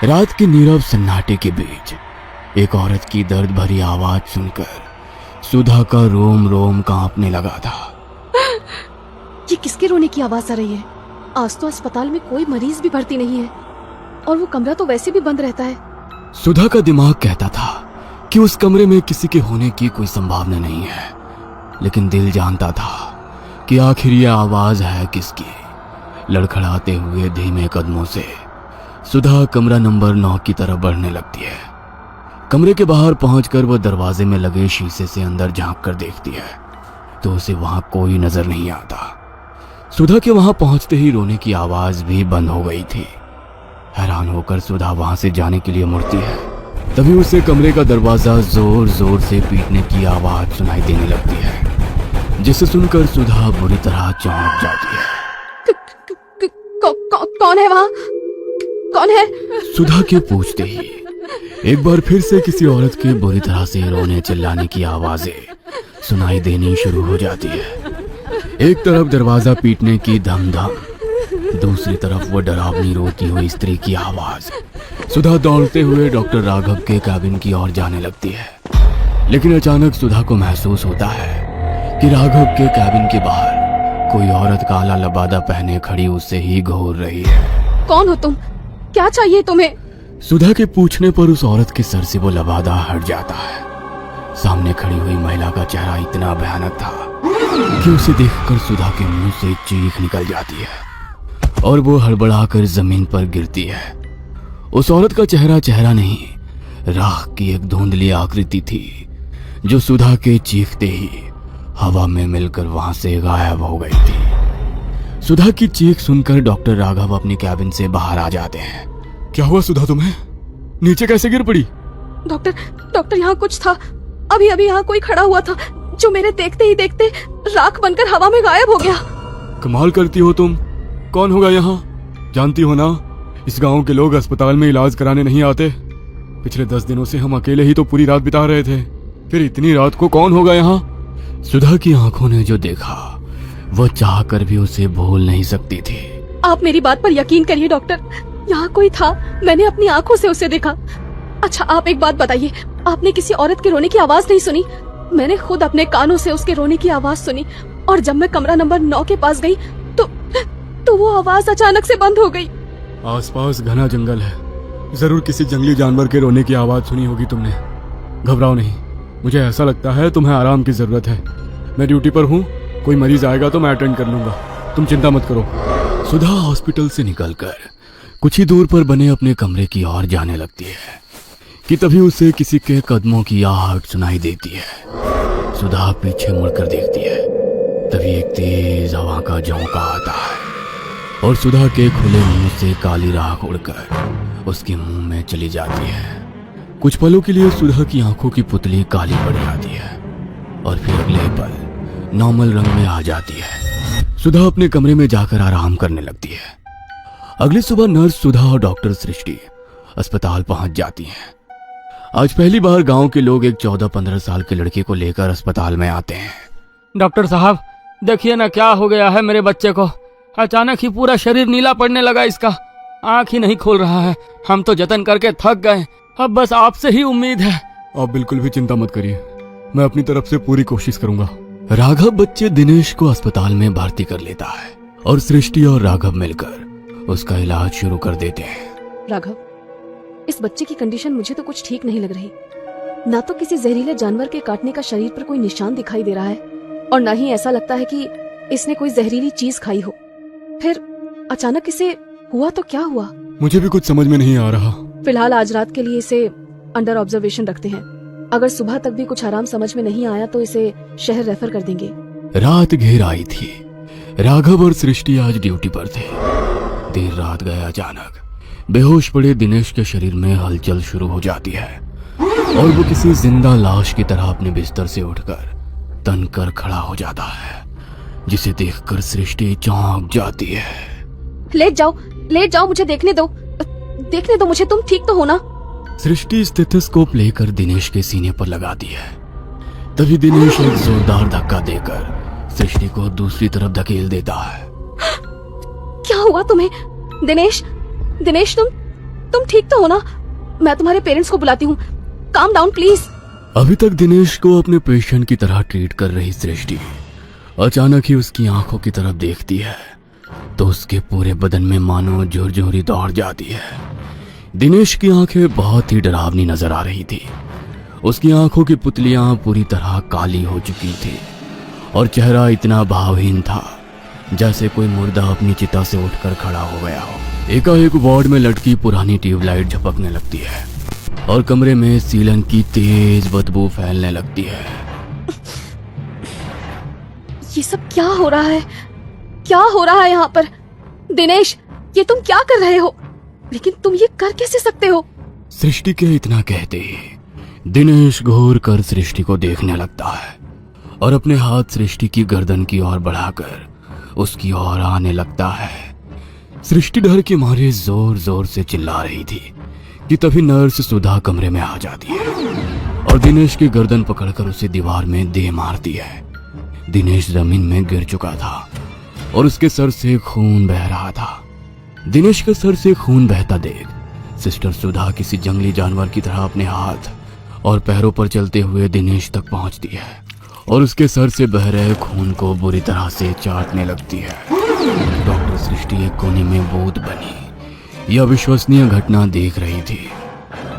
रात के नीरव सन्नाटे के बीच एक औरत की दर्द भरी आवाज सुनकर सुधा का रोम रोम कांपने लगा था। ये किसके रोने की आवाज आ रही है? आज तो अस्पताल में कोई मरीज भी भर्ती नहीं है और वो कमरा तो वैसे भी बंद रहता है। सुधा का दिमाग कहता था कि उस कमरे में किसी के होने की कोई संभावना नहीं है, लेकिन दिल जानता था कि आखिर ये आवाज है किसकी। लड़खड़ाते हुए धीमे कदमों से सुधा कमरा नंबर 9 की तरफ बढ़ने लगती है। कमरे के बाहर पहुंचकर वह दरवाजे में लगे शीशे से अंदर झांक कर देखती है तो उसे वहां कोई नजर नहीं आता। सुधा के वहां पहुंचते ही रोने की आवाज भी बंद हो गई थी। हैरान होकर सुधा वहां से जाने के लिए मुड़ती है, तभी उसे कमरे का दरवाजा जोर जोर से पीटने की आवाज सुनाई देने लगती है, जिसे सुनकर सुधा बुरी तरह चौंक जाती है। कौन है वहाँ? कौन है? सुधा के पूछते ही एक बार फिर से किसी औरत के बुरी तरह से रोने चिल्लाने की आवाजें सुनाई देनी शुरू हो जाती है। एक तरफ दरवाजा पीटने की धम धम, दूसरी तरफ वो डरावनी रोती हुई स्त्री की आवाज। सुधा दौड़ते हुए डॉक्टर राघव के कैबिन की ओर जाने लगती है, लेकिन अचानक सुधा को महसूस होता है कि राघव के कैबिन के बाहर कोई औरत काला लबादा पहने खड़ी उससे ही घूर रही है। कौन हो तुम? क्या चाहिए तुम्हें? सुधा के पूछने पर उस औरत के सर से वो लबादा हट जाता है। सामने खड़ी हुई महिला का चेहरा इतना भयानक था कि उसे देखकर सुधा के मुंह से चीख निकल जाती है और वो हड़बड़ाकर जमीन पर गिरती है। उस औरत का चेहरा नहीं, राख की एक धुंधली आकृति थी जो सुधा के चीखते ही हवा में मिलकर वहां से गायब हो गई थी। सुधा की चीख सुनकर डॉक्टर राघव अपनी कैबिन से बाहर आ जाते हैं। क्या हुआ सुधा, तुम्हें नीचे कैसे गिर पड़ी? डॉक्टर यहाँ कुछ था। अभी यहाँ कोई खड़ा हुआ था जो मेरे देखते ही देखते राख बनकर हवा में गायब हो गया। कमाल करती हो तुम। कौन होगा यहाँ? जानती हो ना, इस गांव के लोग अस्पताल में इलाज कराने नहीं आते। पिछले 10 दिनों से हम अकेले ही तो पूरी रात बिता रहे थे, फिर इतनी रात को कौन होगा यहाँ? सुधा की आंखों ने जो देखा वो चाह कर भी उसे भूल नहीं सकती थी। आप मेरी बात पर यकीन करिए डॉक्टर, यहाँ कोई था, मैंने अपनी आंखों से उसे देखा। अच्छा आप एक बात बताइए, आपने किसी औरत के रोने की आवाज नहीं सुनी? मैंने खुद अपने कानों से उसके रोने की आवाज सुनी और जब मैं कमरा नंबर 9 के पास गई तो वो आवाज अचानक से बंद हो गई। आसपास घना जंगल है, जरूर किसी जंगली जानवर के रोने की आवाज सुनी होगी तुमने। घबराओ नहीं, मुझे ऐसा लगता है तुम्हें आराम की जरूरत है। मैं ड्यूटी पर हूँ, कोई मरीज आएगा तो मैं अटेंड कर लूंगा, तुम चिंता मत करो। सुधा हॉस्पिटल से निकलकर कुछ ही दूर पर बने अपने कमरे की ओर जाने लगती है कि तभी उसे किसी के कदमों की आहट सुनाई देती है। सुधा पीछे मुड़कर देखती है, तभी एक तेज हवा का झोंका आता है और सुधा के खुले मुंह से काली राख उड़कर उसके मुंह में चली जाती है। कुछ पलों के लिए सुधा की आंखों की पुतली काली पड़ जाती है और फिर अगले पल नॉर्मल रंग में आ जाती है। सुधा अपने कमरे में जाकर आराम करने लगती है। अगली सुबह नर्स सुधा और डॉक्टर सृष्टि अस्पताल पहुंच जाती हैं। आज पहली बार गांव के लोग एक 14-15 साल के लड़के को लेकर अस्पताल में आते हैं। डॉक्टर साहब देखिए ना, क्या हो गया है मेरे बच्चे को। अचानक ही पूरा शरीर नीला पड़ने लगा, इसका आंख ही नहीं खोल रहा है। हम तो जतन करके थक गए, अब बस आपसे ही उम्मीद है। आप बिल्कुल भी चिंता मत करिए, मैं अपनी तरफ से पूरी कोशिश करूंगा। राघव बच्चे दिनेश को अस्पताल में भर्ती कर लेता है और सृष्टि और राघव मिलकर उसका इलाज शुरू कर देते हैं। राघव, इस बच्चे की कंडीशन मुझे तो कुछ ठीक नहीं लग रही। ना तो किसी जहरीले जानवर के काटने का शरीर पर कोई निशान दिखाई दे रहा है और ना ही ऐसा लगता है कि इसने कोई जहरीली चीज खाई हो। फिर अचानक इसे हुआ तो क्या हुआ? मुझे भी कुछ समझ में नहीं आ रहा। फिलहाल आज रात के लिए इसे अंडर ऑब्जर्वेशन रखते हैं। अगर सुबह तक भी कुछ आराम समझ में नहीं आया तो इसे शहर रेफर कर देंगे। रात घेर आई थी। राघव और सृष्टि आज ड्यूटी पर थे। देर रात गए अचानक बेहोश पड़े दिनेश के शरीर में हलचल शुरू हो जाती है और वो किसी जिंदा लाश की तरह अपने बिस्तर से उठकर तनकर खड़ा हो जाता है, जिसे देखकर सृष्टि चौंक जाती है। लेट जाओ मुझे देखने दो मुझे, तुम ठीक तो हो ना? सृष्टि स्टेथोस्कोप लेकर दिनेश के सीने पर लगाती है। तभी दिनेश एक जोरदार धक्का देकर सृष्टि को दूसरी तरफ धकेल देता है। क्या हुआ तुम्हें? दिनेश, दिनेश तुम ठीक तो हो ना? मैं तुम्हारे पेरेंट्स को बुलाती हूँ। Calm down please. अभी तक दिनेश को अपने पेशेंट की तरह ट्रीट कर रही सृष्टि अचानक ही उसकी आंखों की तरफ देखती है तो उसके पूरे बदन में मानो जोर-जोरी दौड़ जाती है। दिनेश की आंखें बहुत ही डरावनी नजर आ रही थी। उसकी आंखों की पुतलियां पूरी तरह काली हो चुकी थी और चेहरा इतना भावहीन था जैसे कोई मुर्दा अपनी चिता से उठकर खड़ा हो गया हो। एकाएक वार्ड में लटकी पुरानी ट्यूबलाइट झपकने लगती है और कमरे में सीलन की तेज बदबू फैलने लगती है। ये सब क्या हो रहा है? क्या हो रहा है यहाँ पर? दिनेश, ये तुम क्या कर रहे हो? लेकिन तुम ये कर कैसे सकते हो? सृष्टि के इतना कहते ही दिनेश घूर कर सृष्टि को देखने लगता है और अपने हाथ सृष्टि की गर्दन की ओर बढ़ाकर उसकी ओर आने लगता है। सृष्टि डर के मारे जोर जोर से चिल्ला रही थी कि तभी नर्स सुधा कमरे में आ जाती है और दिनेश की गर्दन पकड़कर उसे दीवार में दे मारती है। दिनेश जमीन में गिर चुका था और उसके सर से खून बह रहा था। दिनेश के सर से खून बहता देख सिस्टर सुधा किसी जंगली जानवर की तरह अपने हाथ और पैरों पर चलते हुए दिनेश तक पहुंचती है और उसके सर से बह रहे खून को बुरी तरह से चाटने लगती है। डॉक्टर सृष्टि एक कोने में बूंद बनी यह अविश्वसनीय घटना देख रही थी।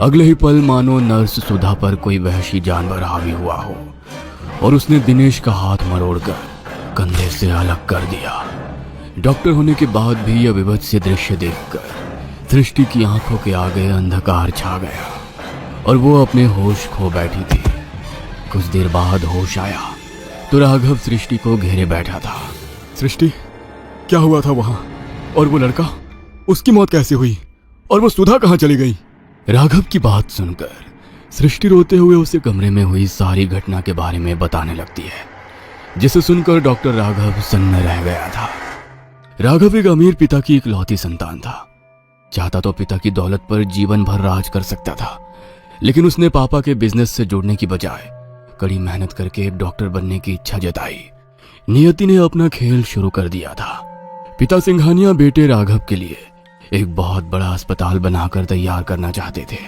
अगले ही पल मानो नर्स सुधा पर कोई वहशी जानवर हावी हुआ हो और उसने दिनेश का हाथ मरोड़कर कंधे से अलग कर दिया। डॉक्टर होने के बाद भी यह विभत्स दृश्य देखकर सृष्टि की आंखों के आगे अंधकार छा गया और वो अपने होश खो बैठी थी। कुछ देर बाद होश आया तो राघव सृष्टि को घेरे बैठा था। सृष्टि, क्या हुआ था वहां? और वो लड़का, उसकी मौत कैसे हुई? और वो सुधा कहाँ चली गई? राघव की बात सुनकर सृष्टि रोते हुए उसे कमरे में हुई सारी घटना के बारे में बताने लगती है, जिसे सुनकर डॉक्टर राघव सन्न रह गया था। राघव एक अमीर पिता की इकलौती संतान था। चाहता तो पिता की दौलत पर जीवन भर राज कर सकता था, लेकिन उसने पापा के बिजनेस से जुड़ने की बजाय कड़ी मेहनत करके एक डॉक्टर बनने की इच्छा जताई। नियति ने अपना खेल शुरू कर दिया था। पिता सिंघानिया बेटे राघव के लिए एक बहुत बड़ा अस्पताल बनाकर तैयार करना चाहते थे,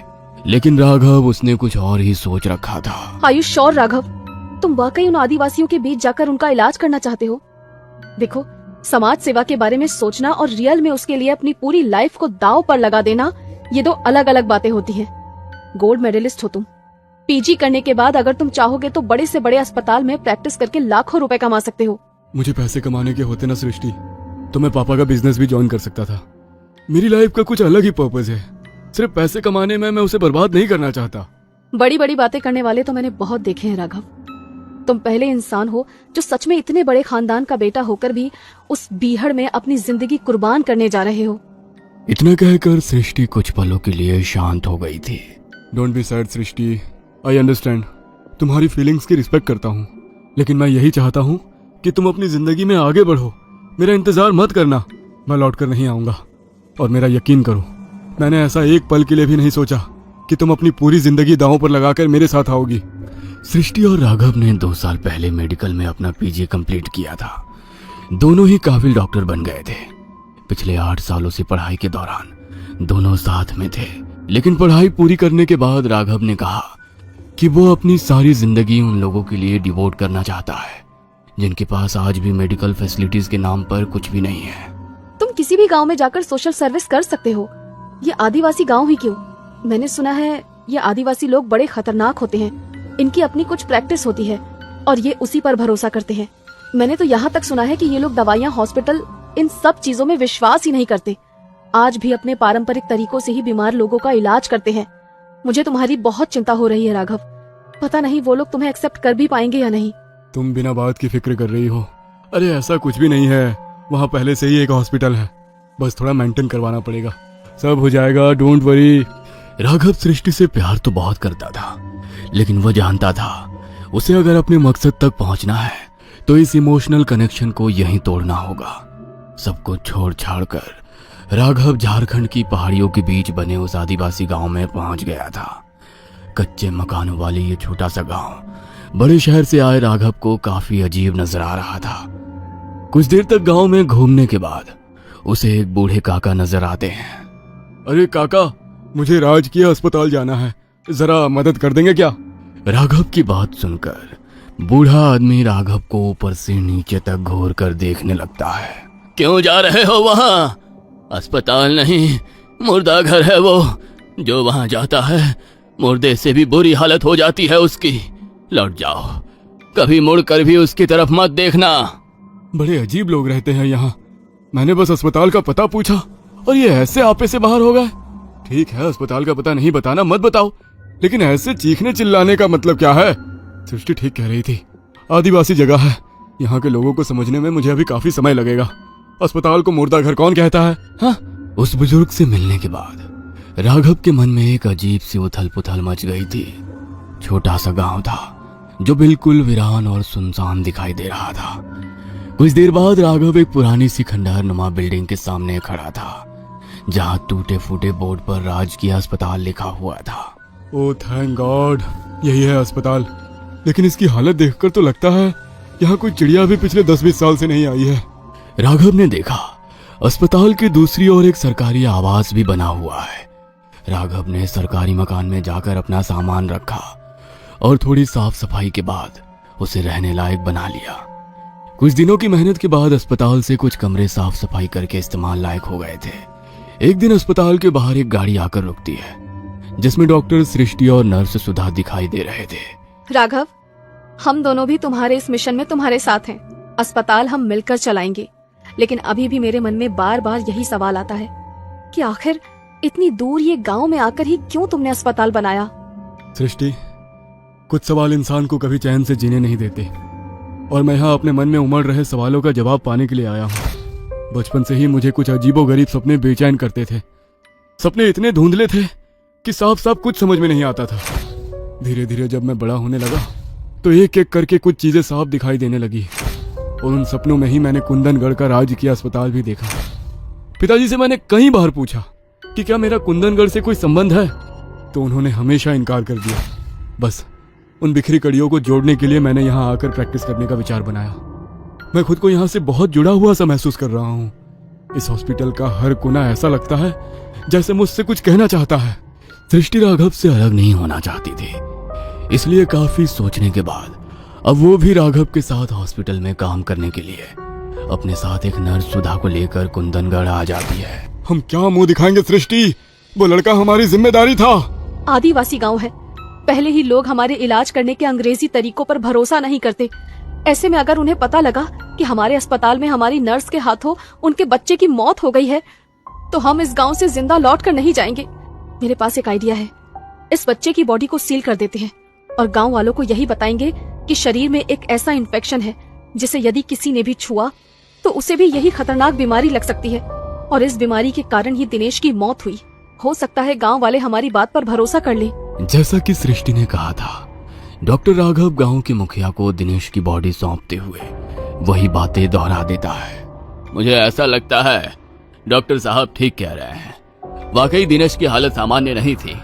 लेकिन राघव उसने कुछ और ही सोच रखा था। Are you sure Raghav? तुम वाकई उन आदिवासियों के बीच जाकर उनका इलाज करना चाहते हो? देखो, समाज सेवा के बारे में सोचना और रियल में उसके लिए अपनी पूरी लाइफ को दांव पर लगा देना, ये दो अलग अलग बातें होती हैं। गोल्ड मेडलिस्ट हो तुम। पीजी करने के बाद अगर तुम चाहोगे तो बड़े से बड़े अस्पताल में प्रैक्टिस करके लाखों रुपए कमा सकते हो। मुझे पैसे कमाने के होते ना सृष्टि, तो मैं पापा का बिजनेस भी ज्वाइन कर सकता था। मेरी लाइफ का कुछ अलग ही पर्पस है। सिर्फ पैसे कमाने में मैं उसे बर्बाद नहीं करना चाहता। बड़ी बड़ी बातें करने वाले तो मैंने बहुत देखे हैं राघव। तुम पहले इंसान हो जो सच में इतने बड़े खानदान का बेटा होकर भी उस बीहड़ में अपनी जिंदगी कुर्बान करने जा रहे हो। इतना कहकर सृष्टि कुछ पलों के लिए शांत हो गई थी। Don't be sad Srishti, I understand. तुम्हारी फीलिंग्स की रिस्पेक्ट करता हूँ, लेकिन मैं यही चाहता हूँ कि तुम अपनी जिंदगी में आगे बढ़ो। मेरा इंतजार मत करना, मैं लौट कर नहीं आऊंगा। और मेरा यकीन करो, मैंने ऐसा एक पल के लिए भी नहीं सोचा कि तुम अपनी पूरी जिंदगी दांव पर लगाकर मेरे साथ आओगी। सृष्टि और राघव ने 2 साल पहले मेडिकल में अपना पीजी कंप्लीट किया था। दोनों ही काबिल डॉक्टर बन गए थे। पिछले 8 सालों से पढ़ाई के दौरान दोनों साथ में थे, लेकिन पढ़ाई पूरी करने के बाद राघव ने कहा कि वो अपनी सारी जिंदगी उन लोगों के लिए डिवोट करना चाहता है जिनके पास आज भी मेडिकल फैसिलिटीज के नाम पर कुछ भी नहीं है। तुम किसी भी गांव में जाकर सोशल सर्विस कर सकते हो, ये आदिवासी गांव ही क्यों? मैंने सुना है ये आदिवासी लोग बड़े खतरनाक होते हैं। इनकी अपनी कुछ प्रैक्टिस होती है और ये उसी पर भरोसा करते हैं। मैंने तो यहाँ तक सुना है कि ये लोग दवाइयाँ, हॉस्पिटल, इन सब चीजों में विश्वास ही नहीं करते। आज भी अपने पारंपरिक तरीकों से ही बीमार लोगों का इलाज करते हैं। मुझे तुम्हारी बहुत चिंता हो रही है राघव। पता नहीं वो लोग तुम्हें एक्सेप्ट कर भी पाएंगे या नहीं। तुम बिना बात की फिक्र कर रही हो। अरे ऐसा कुछ भी नहीं है, वहाँ पहले से ही एक हॉस्पिटल है, बस थोड़ा मेंटेन करवाना पड़ेगा, सब हो जाएगा, डोंट वरी। राघव सृष्टि से प्यार तो बहुत करता था, लेकिन वह जानता था उसे अगर अपने मकसद तक पहुंचना है तो इस इमोशनल कनेक्शन को यहीं तोड़ना होगा। सब कुछ छोड़ छाड़ कर राघव झारखंड की पहाड़ियों के बीच बने उस आदिवासी गांव में पहुंच गया था। कच्चे मकानों वाले ये छोटा सा गांव बड़े शहर से आए राघव को काफी अजीब नजर आ रहा था। कुछ देर तक गांव में घूमने के बाद उसे एक बूढ़े काका नजर आते हैं। अरे काका, मुझे राजकीय अस्पताल जाना है, जरा मदद कर देंगे क्या? राघव की बात सुनकर बूढ़ा आदमी राघव को ऊपर से नीचे तक घूर कर देखने लगता है। क्यों जा रहे हो वहां? अस्पताल नहीं, मुर्दा घर है वो। जो वहां जाता है मुर्दे से भी बुरी हालत हो जाती है उसकी। लौट जाओ, कभी मुड़कर भी उसकी तरफ मत देखना। बड़े अजीब लोग रहते हैं यहाँ। मैंने बस अस्पताल का पता पूछा और ये ऐसे आपे से बाहर हो गए। ठीक है, अस्पताल का पता नहीं बताना मत बताओ, लेकिन ऐसे चीखने चिल्लाने का मतलब क्या है? सृष्टि ठीक कह रही थी, आदिवासी जगह है, यहाँ के लोगों को समझने में मुझे अभी काफी समय लगेगा। अस्पताल को मुर्दा घर कौन कहता है? हाँ? उस बुजुर्ग से मिलने के बाद राघव के मन में एक अजीब सी उथल पुथल मच गई थी। छोटा सा गांव था जो बिल्कुल वीरान और सुनसान दिखाई दे रहा था। कुछ देर बाद राघव एक पुरानी सी खंडहर नुमा बिल्डिंग के सामने खड़ा था, जहां टूटे फूटे बोर्ड पर राजकीय अस्पताल लिखा हुआ था। ओह थैंक गॉड, यही है अस्पताल। लेकिन इसकी हालत देखकर तो लगता है यहाँ कोई चिड़िया भी पिछले 10-20 साल से नहीं आई है। राघव ने देखा अस्पताल के दूसरी ओर एक सरकारी आवास भी बना हुआ है। राघव ने सरकारी मकान में जाकर अपना सामान रखा और थोड़ी साफ सफाई के बाद उसे रहने लायक बना लिया। कुछ दिनों की मेहनत के बाद अस्पताल से कुछ कमरे साफ सफाई करके इस्तेमाल लायक हो गए थे। एक दिन अस्पताल के बाहर एक गाड़ी आकर रुकती है, जिसमें डॉक्टर सृष्टि और नर्स सुधा दिखाई दे रहे थे। राघव, हम दोनों भी तुम्हारे इस मिशन में तुम्हारे साथ हैं। अस्पताल हम मिलकर चलाएंगे, लेकिन अभी भी मेरे मन में बार बार यही सवाल आता है कि आखिर इतनी दूर ये गांव में आकर ही क्यों तुमने अस्पताल बनाया? सृष्टि, कुछ सवाल इंसान को कभी चैन से जीने नहीं देते, और मैं यहाँ अपने मन में उमड़ रहे सवालों का जवाब पाने के लिए आया हूँ। बचपन से ही मुझे कुछ अजीबोगरीब सपने बेचैन करते थे। सपने इतने धुंधले थे कि साफ साफ कुछ समझ में नहीं आता था। धीरे धीरे जब मैं बड़ा होने लगा तो एक एक करके कुछ चीजें साफ दिखाई देने लगी, और उन सपनों में ही मैंने कुंदनगढ़ का राजकीय अस्पताल भी देखा। पिताजी से मैंने कई बार पूछा कि क्या मेरा कुंदनगढ़ से कोई संबंध है, तो उन्होंने हमेशा इनकार कर दिया। बस उन बिखरी कड़ियों को जोड़ने के लिए मैंने यहाँ आकर प्रैक्टिस करने का विचार बनाया। मैं खुद को यहाँ से बहुत जुड़ा हुआ सा महसूस कर रहा हूँ। इस हॉस्पिटल का हर कोना ऐसा लगता है जैसे मुझसे कुछ कहना चाहता है। सृष्टि राघव से अलग नहीं होना चाहती थी, इसलिए काफी सोचने के बाद अब वो भी राघव के साथ हॉस्पिटल में काम करने के लिए अपने साथ एक नर्स सुधा को लेकर कुंदनगढ़ आ जाती है। हम क्या मुंह दिखाएंगे सृष्टि, वो लड़का हमारी जिम्मेदारी था। आदिवासी गांव है, पहले ही लोग हमारे इलाज करने के अंग्रेजी तरीकों पर भरोसा नहीं करते। ऐसे में अगर उन्हें पता लगा कि हमारे अस्पताल में हमारी नर्स के हाथों उनके बच्चे की मौत हो गई है, तो हम इस गांव से जिंदा लौट कर नहीं जाएंगे। मेरे पास एक आइडिया है, इस बच्चे की बॉडी को सील कर देते हैं और गांव वालों को यही बताएंगे कि शरीर में एक ऐसा इन्फेक्शन है जिसे यदि किसी ने भी छुआ तो उसे भी यही खतरनाक बीमारी लग सकती है, और इस बीमारी के कारण ही दिनेश की मौत हुई। हो सकता है गांव वाले हमारी बात पर भरोसा कर लें। जैसा कि सृष्टि ने कहा था, डॉक्टर राघव गांव के मुखिया को दिनेश की बॉडी सौंपते हुए वही बातें दोहरा देता है। मुझे ऐसा लगता है डॉक्टर साहब ठीक कह रहे हैं, वाकई दिनेश की हालत सामान्य नहीं थी।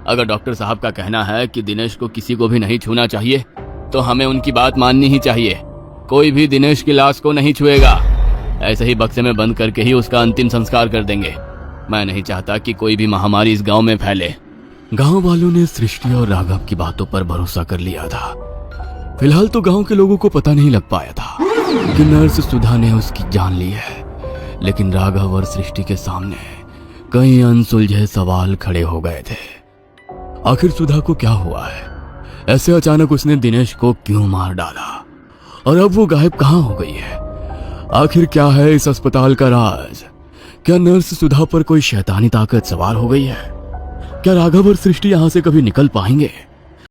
अगर डॉक्टर साहब का कहना है कि दिनेश को किसी को भी नहीं छूना चाहिए, तो हमें उनकी बात माननी ही चाहिए। कोई भी दिनेश की लाश को नहीं छुएगा, ऐसे ही बक्से में बंद करके ही उसका अंतिम संस्कार कर देंगे। मैं नहीं चाहता कि कोई भी महामारी इस गांव में फैले। गांव वालों ने सृष्टि और राघव की बातों पर भरोसा कर लिया था। फिलहाल तो गांव के लोगों को पता नहीं लग पाया था कि नर्स सुधा ने उसकी जान ली है, लेकिन राघव और सृष्टि के सामने कई अनसुलझे सवाल खड़े हो गए थे। आखिर सुधा को क्या हुआ है? ऐसे अचानक उसने दिनेश को क्यों मार डाला, और अब वो गायब कहाँ हो गई है? आखिर क्या है इस अस्पताल का राज? क्या नर्स सुधा पर कोई शैतानी ताकत सवार हो गई है? क्या राघव और सृष्टि यहाँ से कभी निकल पाएंगे?